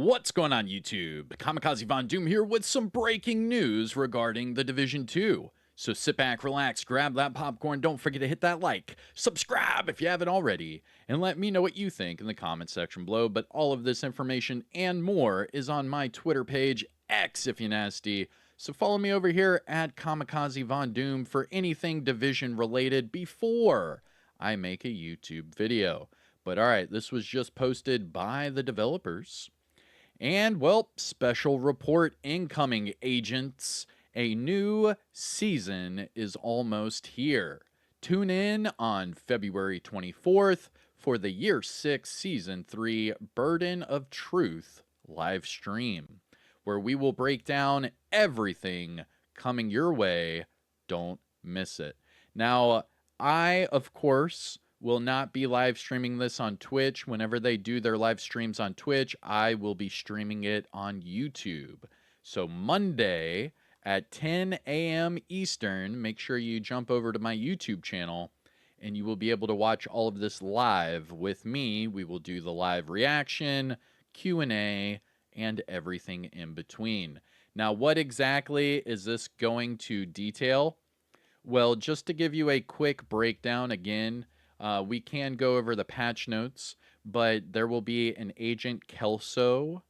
What's going on, YouTube? Kamikazevondoom here with some breaking news regarding the Division 2. So sit back, relax, grab that popcorn, don't forget to hit that like, subscribe if you haven't already, and let me know what you think in the comment section below. But all of this information and more is on my Twitter page, X if you're nasty. So follow me over here at Kamikazevondoom for anything Division related before I make a YouTube video. But alright, this was just posted by the developers. And, well, special report incoming, agents. A new season is almost here. Tune in on February 24th for the Year 6 Season 3 Burden of Truth live stream, where we will break down everything coming your way. Don't miss it. Now, I, of course, will not be live streaming this on Twitch. Whenever they do their live streams on Twitch, I will be streaming it on YouTube. So Monday at 10 a.m. Eastern, make sure you jump over to my YouTube channel and you will be able to watch all of this live with me. We will do the live reaction, Q&A, and everything in between. Now, what exactly is this going to detail? Well, just to give you a quick breakdown again, we can go over the patch notes, but there will be an Agent Kelso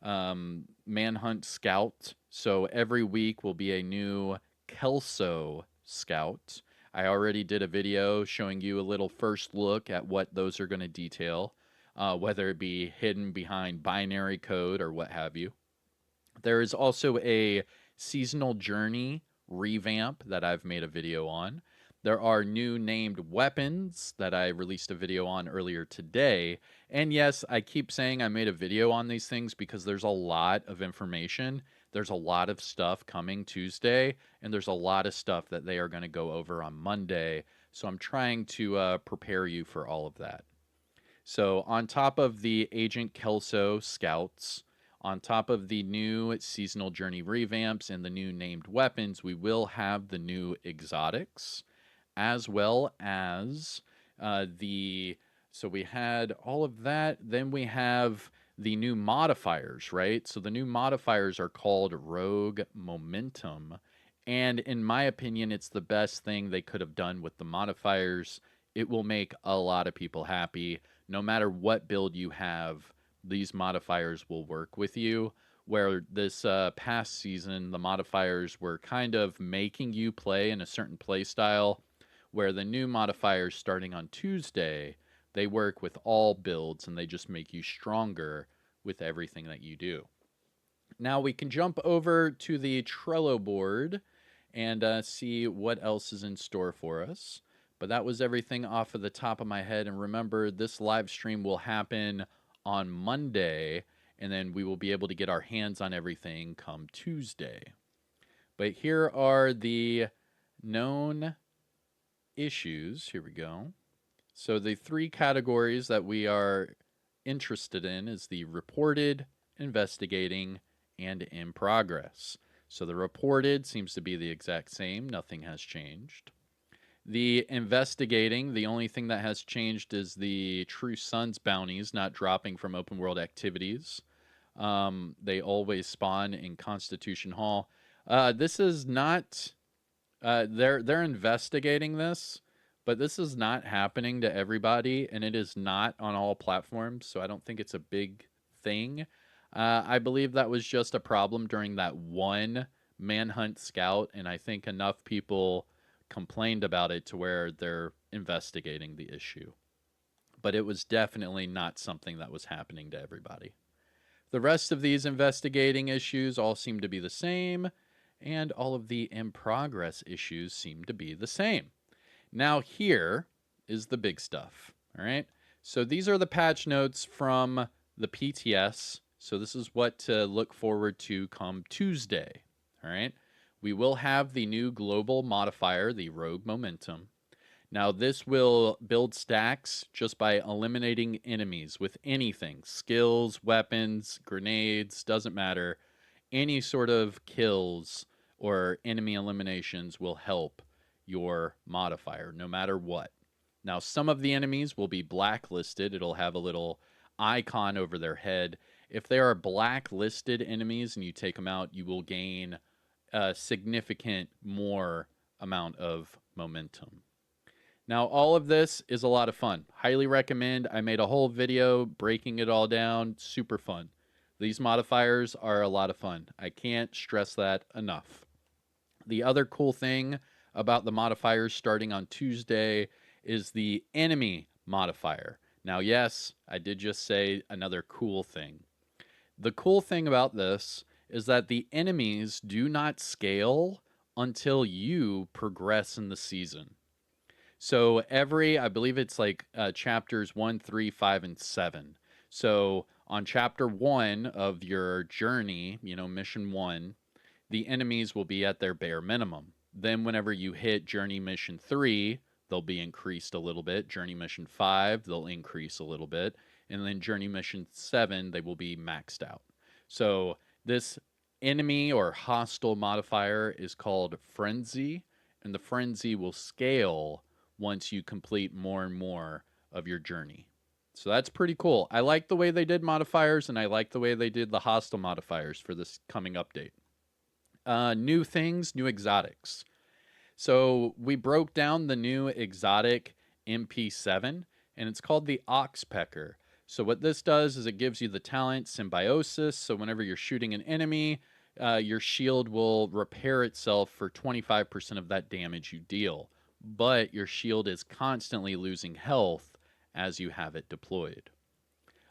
Manhunt Scout. So every week will be a new Kelso Scout. I already did a video showing you a little first look at what those are going to detail, whether it be hidden behind binary code or what have you. There is also a seasonal journey revamp that I've made a video on. There are new named weapons that I released a video on earlier today. And yes, I keep saying I made a video on these things because there's a lot of information. There's a lot of stuff coming Tuesday, and there's a lot of stuff that they are going to go over on Monday. So I'm trying to prepare you for all of that. So on top of the Agent Kelso Scouts, on top of the new seasonal journey revamps and the new named weapons, we will have the new exotics, as well as so we had all of that. Then we have the new modifiers, right? So the new modifiers are called Rogue Momentum. And in my opinion, it's the best thing they could have done with the modifiers. It will make a lot of people happy. No matter what build you have, these modifiers will work with you. Where this past season, the modifiers were kind of making you play in a certain play style, where the new modifiers starting on Tuesday, they work with all builds and they just make you stronger with everything that you do. Now we can jump over to the Trello board and see what else is in store for us. But that was everything off of the top of my head. And remember, this live stream will happen on Monday, and then we will be able to get our hands on everything come Tuesday. But here are the known issues. Here we go. So the three categories that we are interested in is the reported, investigating, and in progress. So the reported seems to be the exact same. Nothing has changed. The investigating, the only thing that has changed is the True Sons bounties not dropping from open world activities. They always spawn in Constitution Hall. This is not... they're investigating this, but this is not happening to everybody, and it is not on all platforms, so I don't think it's a big thing. I believe that was just a problem during that one Manhunt Scout, and I think enough people complained about it to where they're investigating the issue. But it was definitely not something that was happening to everybody. The rest of these investigating issues all seem to be the same, and all of the in progress issues seem to be the same. Now here is the big stuff, all right? So these are the patch notes from the PTS. So this is what to look forward to come Tuesday, all right? We will have the new global modifier, the Rogue Momentum. Now this will build stacks just by eliminating enemies with anything, skills, weapons, grenades, doesn't matter. Any sort of kills or enemy eliminations will help your modifier, no matter what. Now, some of the enemies will be blacklisted. It'll have a little icon over their head, If they are blacklisted enemies and you take them out, you will gain a significant more amount of momentum. Now, all of this is a lot of fun. Highly recommend. I made a whole video breaking it all down. Super fun. These modifiers are a lot of fun. I can't stress that enough. The other cool thing about the modifiers starting on Tuesday is the enemy modifier. Now, yes, I did just say another cool thing. The cool thing about this is that the enemies do not scale until you progress in the season. So I believe it's like chapters 1, 3, 5, and 7. So on chapter 1 of your journey, mission 1, the enemies will be at their bare minimum. Then whenever you hit journey mission 3, they'll be increased a little bit. Journey mission 5, they'll increase a little bit. And then journey mission 7, they will be maxed out. So this enemy or hostile modifier is called Frenzy, and the Frenzy will scale once you complete more and more of your journey. So that's pretty cool. I like the way they did modifiers, and I like the way they did the hostile modifiers for this coming update. New things, new exotics. So we broke down the new exotic MP7, and it's called the Oxpecker. So what this does is it gives you the talent Symbiosis. So whenever you're shooting an enemy, your shield will repair itself for 25% of that damage you deal. But your shield is constantly losing health as you have it deployed.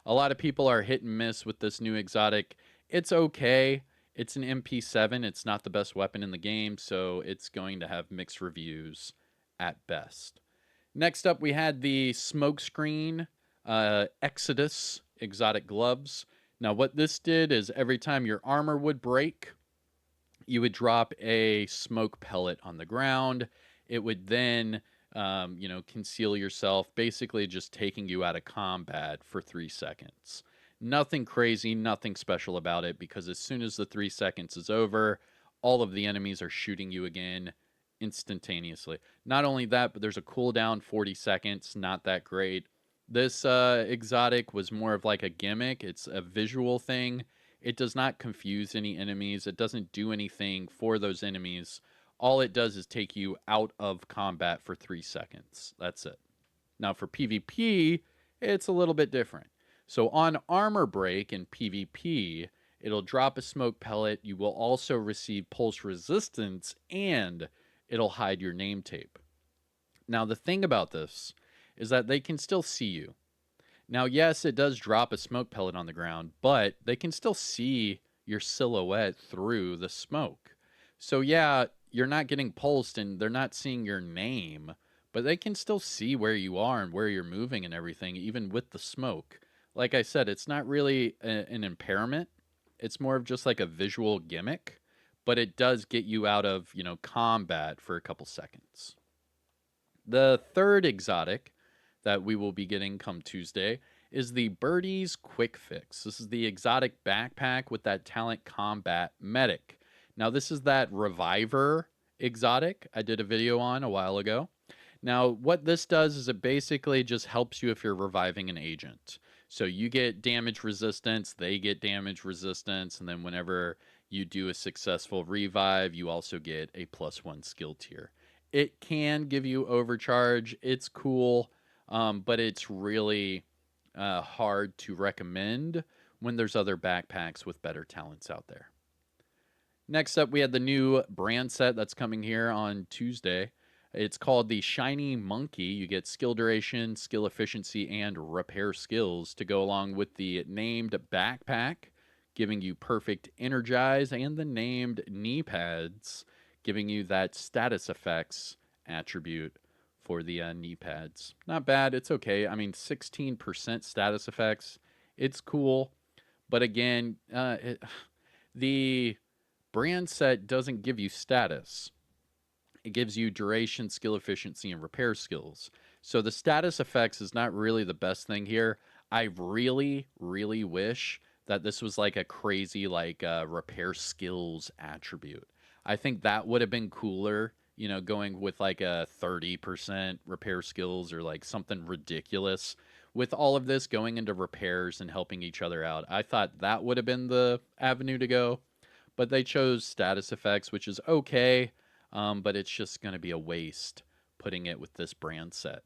A lot of people are hit and miss with this new exotic. It's okay. It's an MP7. It's not the best weapon in the game, so it's going to have mixed reviews at best. Next up, we had the Smokescreen Exodus exotic gloves. Now, what this did is every time your armor would break, you would drop a smoke pellet on the ground. It would then, conceal yourself, basically just taking you out of combat for 3 seconds. Nothing crazy, nothing special about it, because as soon as the 3 seconds is over, all of the enemies are shooting you again instantaneously. Not only that, but there's a cooldown 40 seconds, not that great. This exotic was more of like a gimmick. It's a visual thing. It does not confuse any enemies. It doesn't do anything for those enemies. All it does is take you out of combat for 3 seconds. That's it. Now for PvP, it's a little bit different. So on armor break in PvP, it'll drop a smoke pellet. You will also receive pulse resistance, and it'll hide your name tape. Now the thing about this is that they can still see you. Now, yes, it does drop a smoke pellet on the ground, but they can still see your silhouette through the smoke. So yeah, you're not getting pulsed and they're not seeing your name, but they can still see where you are and where you're moving and everything, even with the smoke. Like I said, it's not really an impairment. It's more of just like a visual gimmick, but it does get you out of, combat for a couple seconds. The third exotic that we will be getting come Tuesday is the Birdie's Quick Fix. This is the exotic backpack with that talent combat medic. Now, this is that reviver exotic I did a video on a while ago. Now, what this does is it basically just helps you if you're reviving an agent. So you get damage resistance, they get damage resistance, and then whenever you do a successful revive, you also get a +1 skill tier. It can give you overcharge. It's cool, but it's really hard to recommend when there's other backpacks with better talents out there. Next up, we had the new brand set that's coming here on Tuesday. It's called the Shiny Monkey. You get skill duration, skill efficiency, and repair skills to go along with the named backpack, giving you perfect energize, and the named knee pads, giving you that status effects attribute for the knee pads. Not bad. It's okay. I mean, 16% status effects. It's cool. But again, the brand set doesn't give you status. It gives you duration, skill efficiency, and repair skills. So the status effects is not really the best thing here. I really, really wish that this was like a crazy repair skills attribute. I think that would have been cooler, going with like a 30% repair skills or like something ridiculous with all of this going into repairs and helping each other out, I thought that would have been the avenue to go. But they chose status effects, which is okay, but it's just going to be a waste putting it with this brand set.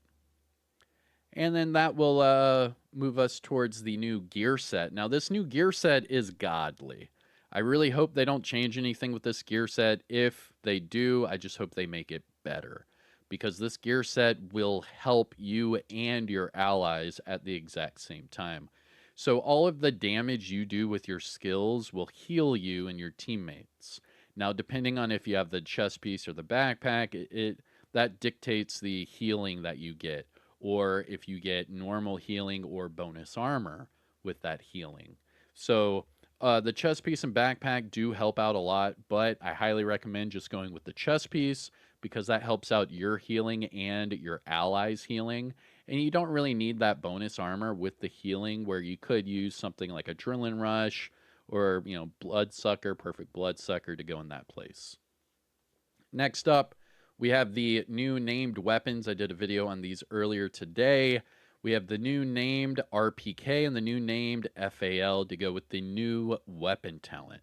And then that will move us towards the new gear set. Now, this new gear set is godly. I really hope they don't change anything with this gear set. If they do, I just hope they make it better, because this gear set will help you and your allies at the exact same time. So all of the damage you do with your skills will heal you and your teammates. Now, depending on if you have the chest piece or the backpack, that dictates the healing that you get, or if you get normal healing or bonus armor with that healing. So the chest piece and backpack do help out a lot, but I highly recommend just going with the chest piece, because that helps out your healing and your allies' healing. And you don't really need that bonus armor with the healing, where you could use something like Adrenaline Rush or, Bloodsucker, Perfect Bloodsucker to go in that place. Next up, we have the new named weapons. I did a video on these earlier today. We have the new named RPK and the new named FAL to go with the new weapon talent.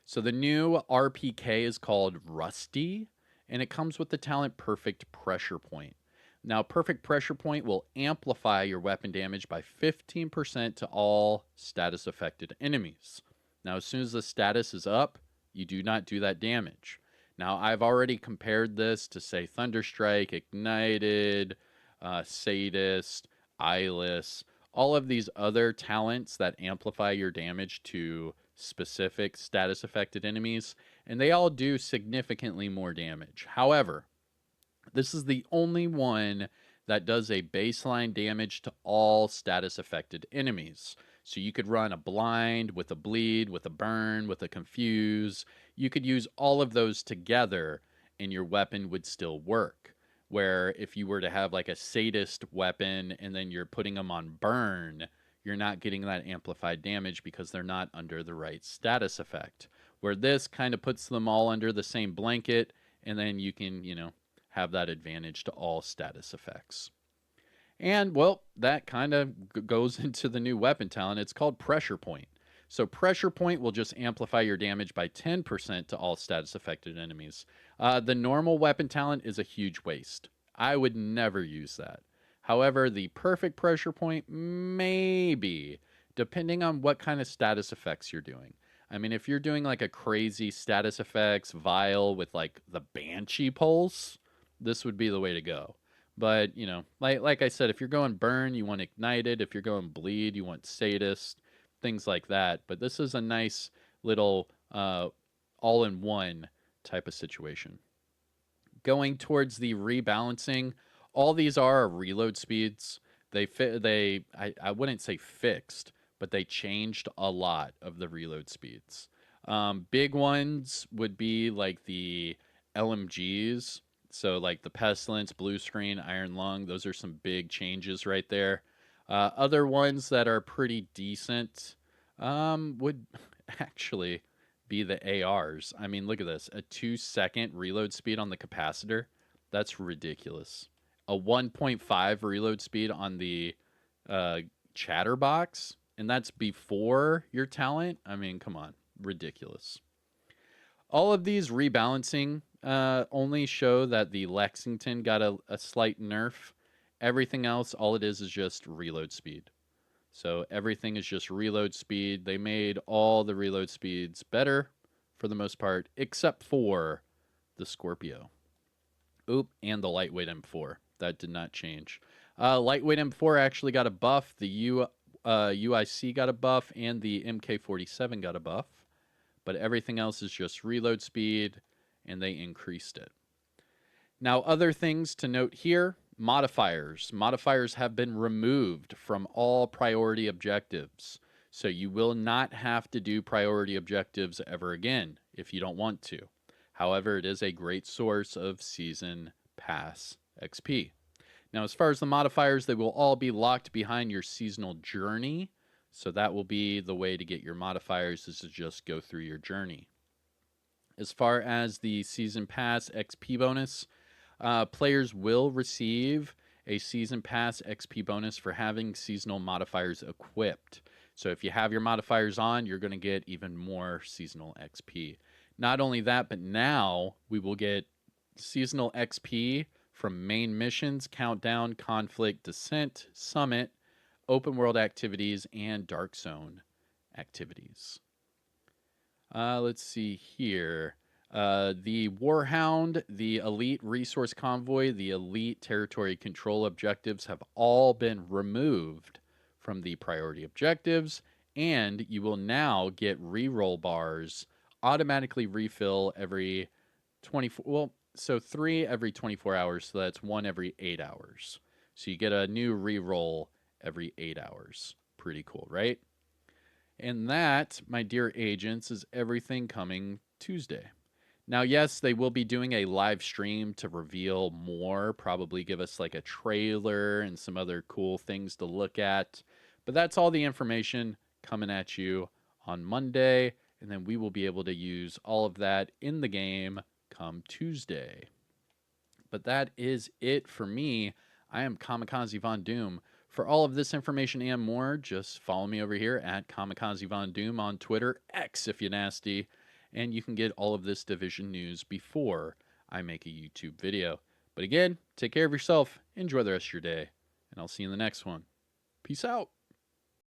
So the new RPK is called Rusty, and it comes with the talent Perfect Pressure Point. Now, Perfect Pressure Point will amplify your weapon damage by 15% to all status affected enemies. Now, as soon as the status is up, you do not do that damage. Now, I've already compared this to, say, Thunderstrike, Ignited, Sadist, Eyeless, all of these other talents that amplify your damage to specific status affected enemies, and they all do significantly more damage. However, this is the only one that does a baseline damage to all status affected enemies. So you could run a blind with a bleed, with a burn, with a confuse. You could use all of those together and your weapon would still work. Where if you were to have like a sadist weapon and then you're putting them on burn, you're not getting that amplified damage because they're not under the right status effect. Where this kind of puts them all under the same blanket, and then you can, have that advantage to all status effects. And, well, that kind of goes into the new weapon talent. It's called Pressure Point. So Pressure Point will just amplify your damage by 10% to all status affected enemies. The normal weapon talent is a huge waste. I would never use that. However, the Perfect Pressure Point, maybe, depending on what kind of status effects you're doing. I mean, if you're doing like a crazy status effects vial with like the Banshee pulse, this would be the way to go. But, like I said, if you're going burn, you want Ignited. If you're going bleed, you want Sadist, things like that. But this is a nice little all-in-one type of situation. Going towards the rebalancing, all these are reload speeds. I wouldn't say fixed, but they changed a lot of the reload speeds. Big ones would be like the LMGs. So like the Pestilence, Blue Screen, Iron Lung, those are some big changes right there. Other ones that are pretty decent would actually be the ARs. I mean, look at this. A 2-second reload speed on the capacitor. That's ridiculous. A 1.5 reload speed on the Chatterbox, and that's before your talent. I mean, come on. Ridiculous. All of these rebalancing only show that the Lexington got a slight nerf. Everything else, all it is just reload speed. So everything is just reload speed. They made all the reload speeds better for the most part, except for the Scorpio. Oop, and the lightweight M4. That did not change. Lightweight M4 actually got a buff. The UIC got a buff, and the MK47 got a buff. But everything else is just reload speed, and they increased it. Now, other things to note here, modifiers. Modifiers have been removed from all priority objectives. So you will not have to do priority objectives ever again if you don't want to. However, it is a great source of Season Pass XP. Now, as far as the modifiers, they will all be locked behind your seasonal journey. So that will be the way to get your modifiers, is to just go through your journey. As far as the Season Pass XP bonus, players will receive a Season Pass XP bonus for having seasonal modifiers equipped. So if you have your modifiers on, you're going to get even more seasonal XP. Not only that, but now we will get seasonal XP from main missions, countdown, conflict, descent, summit, open world activities, and dark zone activities. Let's see here. The Warhound, the Elite Resource Convoy, the Elite Territory Control objectives have all been removed from the priority objectives, and you will now get reroll bars automatically refill every 24. Well, so 3 every 24 hours, so that's 1 every 8 hours. So you get a new reroll every 8 hours. Pretty cool, right? And that, my dear agents, is everything coming Tuesday. Now, yes, they will be doing a live stream to reveal more, probably give us like a trailer and some other cool things to look at. But that's all the information coming at you on Monday, and then we will be able to use all of that in the game come Tuesday. But that is it for me. I am Kamikazevondoom. For all of this information and more, just follow me over here at Kamikazevondoom on Twitter, X if you're nasty, and you can get all of this Division news before I make a YouTube video. But again, take care of yourself, enjoy the rest of your day, and I'll see you in the next one. Peace out.